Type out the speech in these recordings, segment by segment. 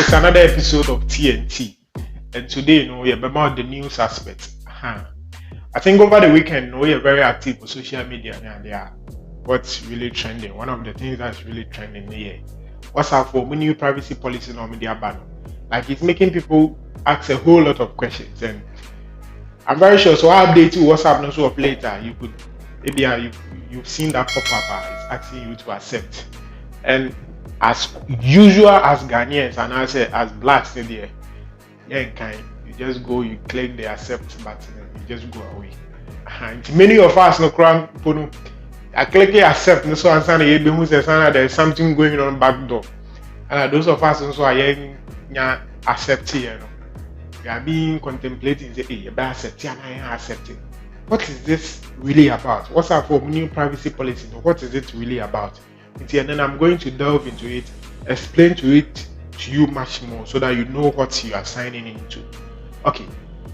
It's another episode of TNT, and today, we're about the news aspect. I think over the weekend, we're very active on social media, and they are what's really trending. One of the things that's really trending here, what's up for new privacy policy on media ban? Like it's making people ask a whole lot of questions, and I'm very sure. So I'll update you what's happening so of later. You could maybe you've seen that pop up. It's asking you to accept, and as usual as Ghanaians and as blacks in there, you just go, you click the accept button and you just go away. And many of us no cram I click accept no so answer there's something going on back door. And those of us also are accepting, we are being contemplating say, hey, you better accept and I am accepting. What is this really about? What's our for new privacy policy? What is it really about? And then I'm going to delve into it, explain to you much more so that you know what you are signing into. Okay,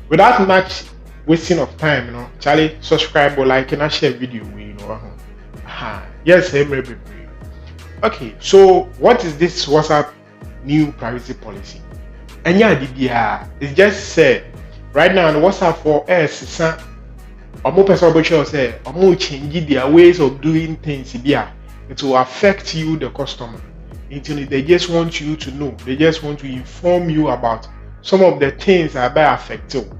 without much wasting of time, Charlie, subscribe or like and share video. Yes, baby. Okay, so what is this WhatsApp new privacy policy? And it's just said right now on WhatsApp for us, more person say, more change their ways of doing things. It will affect you, the customer. Until they just want you to know, they just want to inform you about some of the things that may affect you.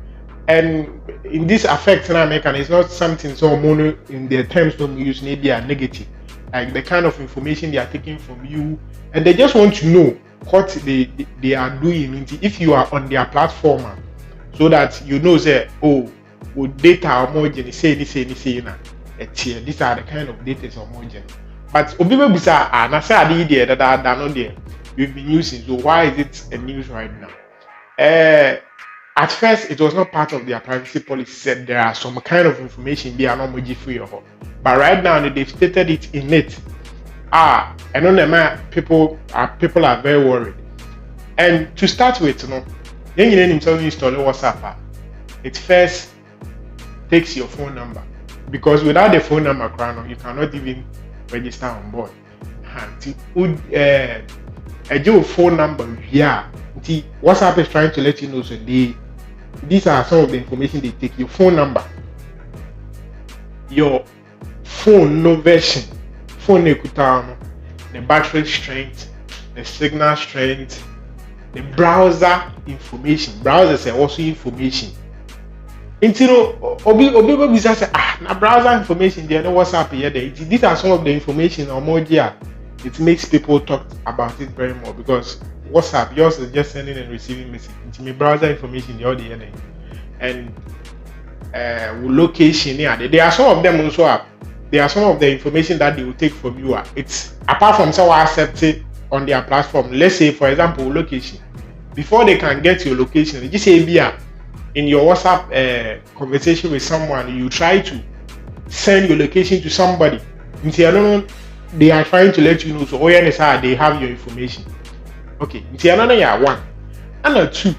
And in this affecting American, it's not something so mono in their terms don't use maybe a negative, like the kind of information they are taking from you, and they just want to know what they are doing if you are on their platform, so that you know say, oh, with data or more say these are the kind of data or more. But Obibabisa and I say I did that are not there. We've been using. So why is it a news right now? At first, it was not part of their privacy policy. Said there are some kind of information they are not more free of. But right now, they've stated it in it. I know that people are very worried. And to start with, then you himself install WhatsApp. It first takes your phone number, because without the phone number, you cannot even register on board. A phone number, WhatsApp is trying to let you know. So these are some of the information they take. Your phone number, your phone version, phone the battery strength, the signal strength, the browser information. Browsers are also information. Obi say, na browser information there, no WhatsApp here. These are some of the information or more here. It makes people talk about it very more, because WhatsApp, yours is just sending and receiving message. It's my browser information the other day. And location here. There are some of them also. There are some of the information that they will take from you. It's apart from someone accepted on their platform. Let's say, for example, location. Before they can get your location, they just say in your WhatsApp conversation with someone, you try to send your location to somebody. They are trying to let you know. So they have your information. Okay, one. And two,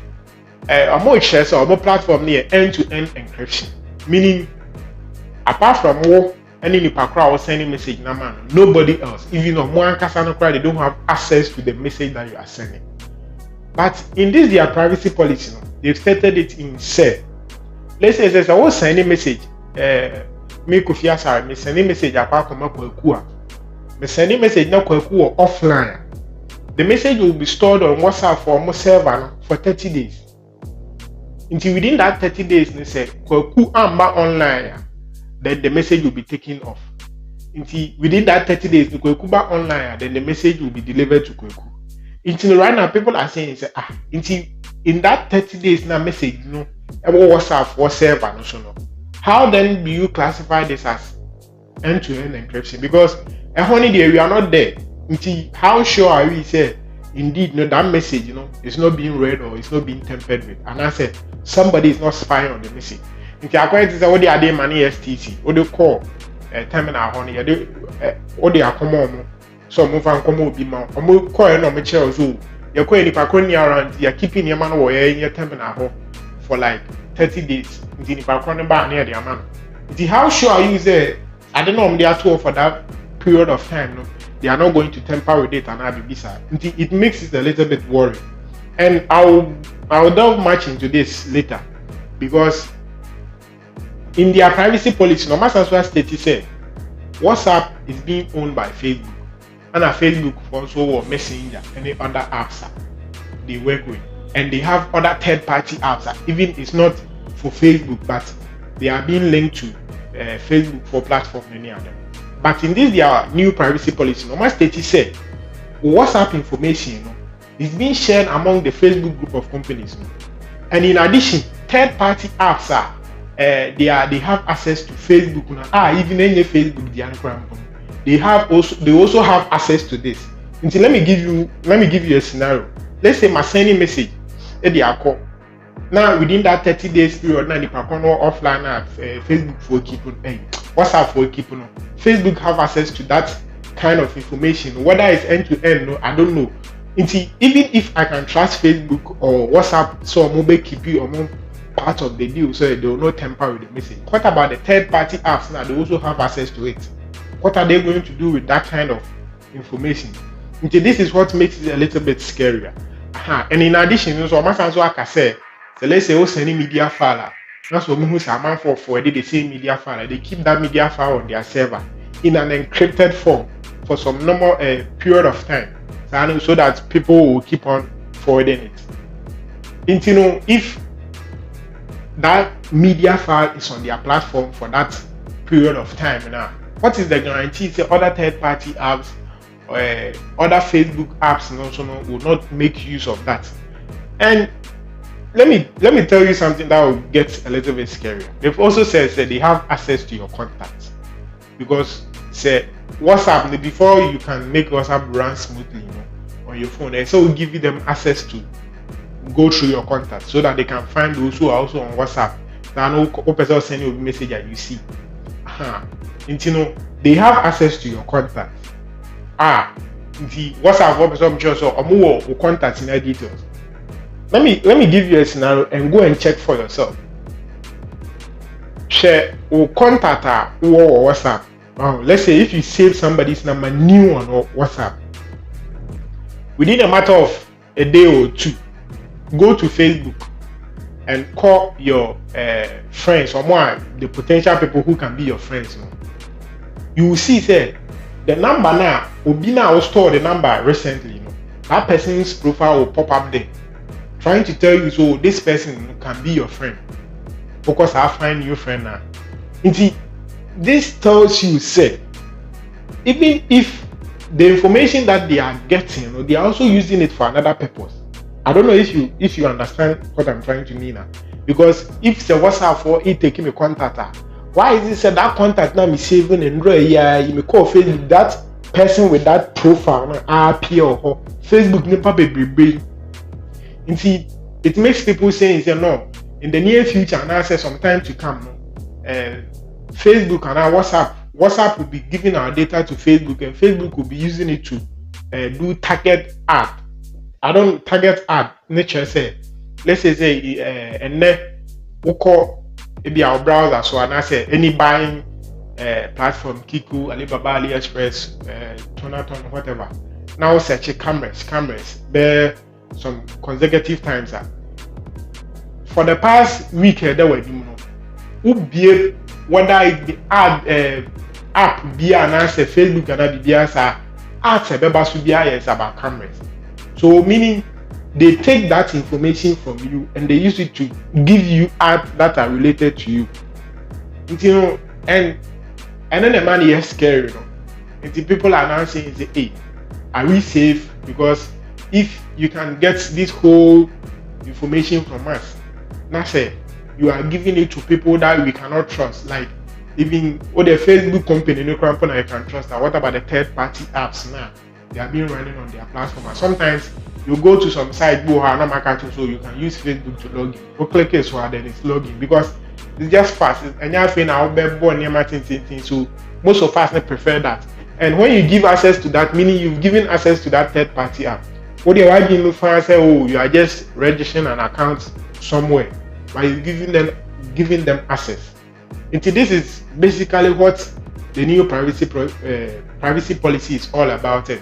more shares or more platform near end-to-end encryption. Meaning, apart from any crowd sending message, nobody else, even on one Kasano crowd, they don't have access to the message that you are sending. But in this their privacy policy, they've stated it in say. Let's say I was sending message. Me Kofiasa, me sending message apart from me sending message now offline. The message will be stored on WhatsApp for almost server for 30 days. Until within that 30 days, they say online, then the message will be taken off. Until within that 30 days, the Kwekuba online, then the message will be delivered to Kweku. Until right now, people are saying, until in that 30 days now message, WhatsApp for server, how then do you classify this as end-to-end encryption? Because we are not there. Until how sure are we say indeed that message is not being read or it's not being tampered with? And I said somebody is not spying on the message. If according to say what they are doing money STC, what they call terminal honey, what they are common. So move and come be more. Call no mature so you're calling if I around you're keeping your man away in your terminal for like 30 days. Until if I call back near the man. Until how sure are you say I don't know they are too for that period of time. They are not going to tamper with it and have visa. It makes it a little bit worrying. And I'll delve much into this later, because in their privacy policy, no matter what state said, WhatsApp is being owned by Facebook, and Facebook also or Messenger, any other apps they work with, and they have other third-party apps even it's not for Facebook, but they are being linked to Facebook for platform any other. But in this their new privacy policy, no matter state said, WhatsApp information is being shared among the Facebook group of companies, and in addition, third-party apps they have access to Facebook even any Facebook they also have access to this. Until let me give you a scenario. Let's say my sending message they are call now within that 30 days period now the offline at Facebook for keep on WhatsApp for keep on Facebook have access to that kind of information, whether it's end to end, no, I don't know. Until even if I can trust Facebook or WhatsApp, so mobile keep you among part of the deal, so they will not tamper with the message. What about the third-party apps now? They also have access to it. What are they going to do with that kind of information? Until this is what makes it a little bit scarier. And in addition, so I can say, so let's say, sending media file. That's what who's a man for the same media file. They keep that media file on their server in an encrypted form for some normal period of time, so that people will keep on forwarding it. Until if that media file is on their platform for that period of time now, what is the guarantee that other third-party apps or other Facebook apps and also will not make use of that? And let me tell you something that will get a little bit scarier. They've also said that they have access to your contacts, because say WhatsApp, before you can make WhatsApp run smoothly on your phone, they so will give you them access to go through your contacts so that they can find those who are also on WhatsApp. Now, person send you a message that you see. They have access to your contacts. The WhatsApp person just or more contacts in their details. Let me give you a scenario and go and check for yourself. Share or contact or WhatsApp. Let's say if you save somebody's number new on WhatsApp, within a matter of a day or two, go to Facebook and call your friends or more the potential people who can be your friends. You will see say the number now will store the number recently. That person's profile will pop up there, trying to tell you so this person can be your friend. Because I find your friend now. This tells you say even if the information that they are getting, they are also using it for another purpose. I don't know if you understand what I'm trying to mean now. Because if it's a WhatsApp for it taking a contact, why is it said that contact now is saving and you may call Facebook that person with that profile or Facebook never be. It makes people saying no, in the near future and I say some time to come, Facebook and our WhatsApp will be giving our data to Facebook, and Facebook will be using it to do target ad. I don't target ad. Nature say, let's say and then we call maybe our browser. So and I say any buying platform, Kiku, Alibaba, AliExpress, Tonaton, whatever. Now search cameras. There some consecutive times. For the past week, there were who be whether it be app be an answer Facebook and be answer ads about cameras. So meaning they take that information from you and they use it to give you ads that are related to you. And then the money is scary, And the people are now saying, hey, are we safe? Because if you can get this whole information from us, now say you are giving it to people that we cannot trust, like even the Facebook company, no company you can trust. What about the third-party apps now? They are being running on their platform. And sometimes you go to some site, so you can use Facebook to log in. You click it, so then it's login because it's just fast. And so most of us prefer that. And when you give access to that, meaning you've given access to that third-party app, what they are doing, say, you are just registering an account somewhere by giving them access. And this is basically what the new privacy policy is all about, and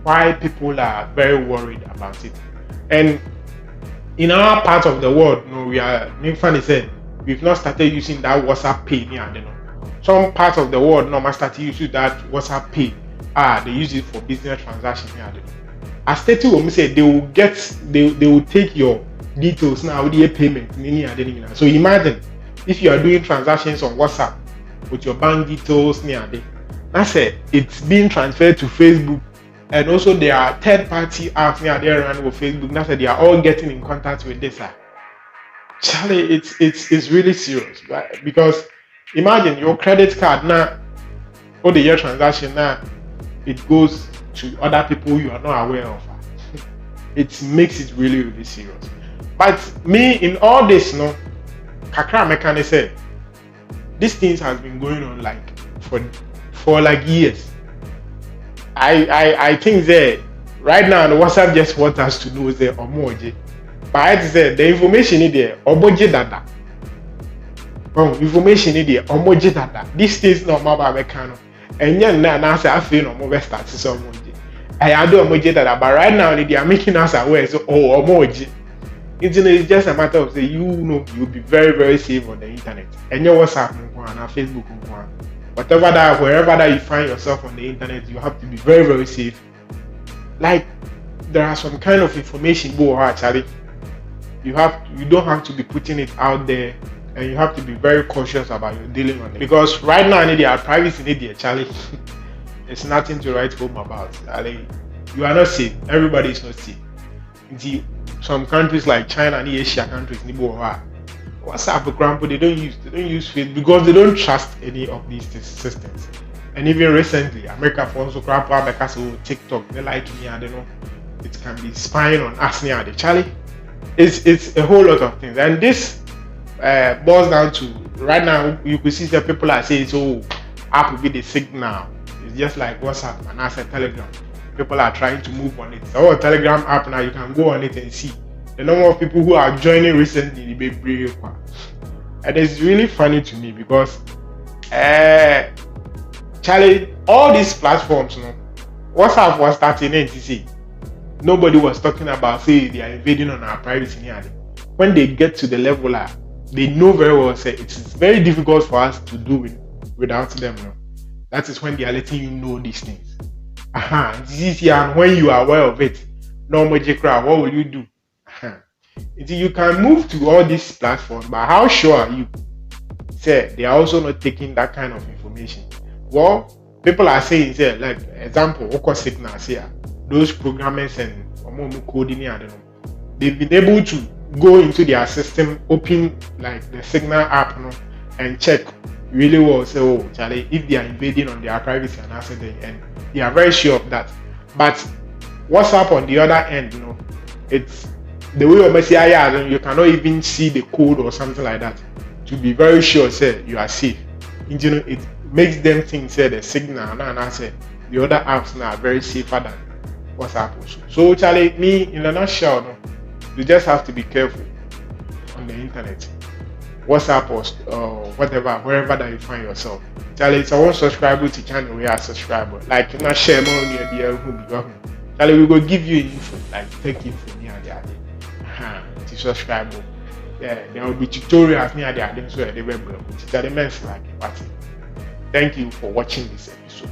why people are very worried about it. And in our part of the world, no, we are. Funny said we've not started using that WhatsApp Pay. Some part of the world, no, must start using that WhatsApp Pay. They use it for business transactions. As stated, when we say they will take your details now with the payment. So imagine if you are doing transactions on WhatsApp with your bank details, that's it. It's being transferred to Facebook. And also there are third-party apps there running with Facebook. Now they are all getting in contact with this. Charlie, it's really serious, right? Because imagine your credit card now, all the year transaction now, it goes to other people you are not aware of. It makes it really, really serious. But me in all this, no, Kakra Mekane said, these things has been going on like for like years. I think that right now the WhatsApp just want us to know the Omoji. But I said the information in there, Omoji data. Information in there, Omoji data. This things not my Mekano. And then now I feel no more start to some Omoji. I do Omoji data, but right now they are making us aware. So Omoji. It's just a matter of say you'll be very, very safe on the internet. And your WhatsApp and Facebook. Wherever that you find yourself on the internet, you have to be very, very safe. Like there are some kind of information actually. You don't have to be putting it out there, and you have to be very cautious about your dealing on it. Because right now in India, privacy in India, Charlie, it's nothing to write home about. Charlie, you are not safe. Everybody is not safe. Some countries like China and Asia countries, WhatsApp, for example, they don't use Facebook because they don't trust any of these systems. And even recently, America for also TikTok, they like me, I don't know, it can be spying on us near the Charlie. It's a whole lot of things, and this boils down to right now. You could see that people are saying, "So, app will be the signal." It's just like WhatsApp and I said Telegram. People are trying to move on it. So, Telegram app now you can go on it and see the number of people who are joining recently. And it's really funny to me because Charlie, all these platforms, WhatsApp was starting in TC. Nobody was talking about say they are invading on our privacy. When they get to the level, they know very well say it is very difficult for us to do it without them. That is when they are letting you know these things. This is here, and when you are aware of it, what will you do? You can move to all these platforms, but how sure are you? Say they are also not taking that kind of information. Well, people are saying, say, like example, Signal here, those programmers and coding, I don't know, they've been able to go into their system, open like the Signal app, and check really well. Say, oh, Charlie, if they are invading on their privacy and asset, and they are very sure of that. But WhatsApp on the other end, it's the way you cannot even see the code or something like that to be very sure say you are safe. It makes them think say the Signal and I say the other apps now are very safer than WhatsApp also. So Charlie, me in a nutshell, you just have to be careful on the internet. WhatsApp or whatever, wherever that you find yourself. Charlie, it's a one subscriber to channel we are subscriber. Like not share more near the Charlie, we will give you info, like take info near the other. To subscribe. Yeah, there will be tutorials near the other so they will be like what. Thank you for watching this episode.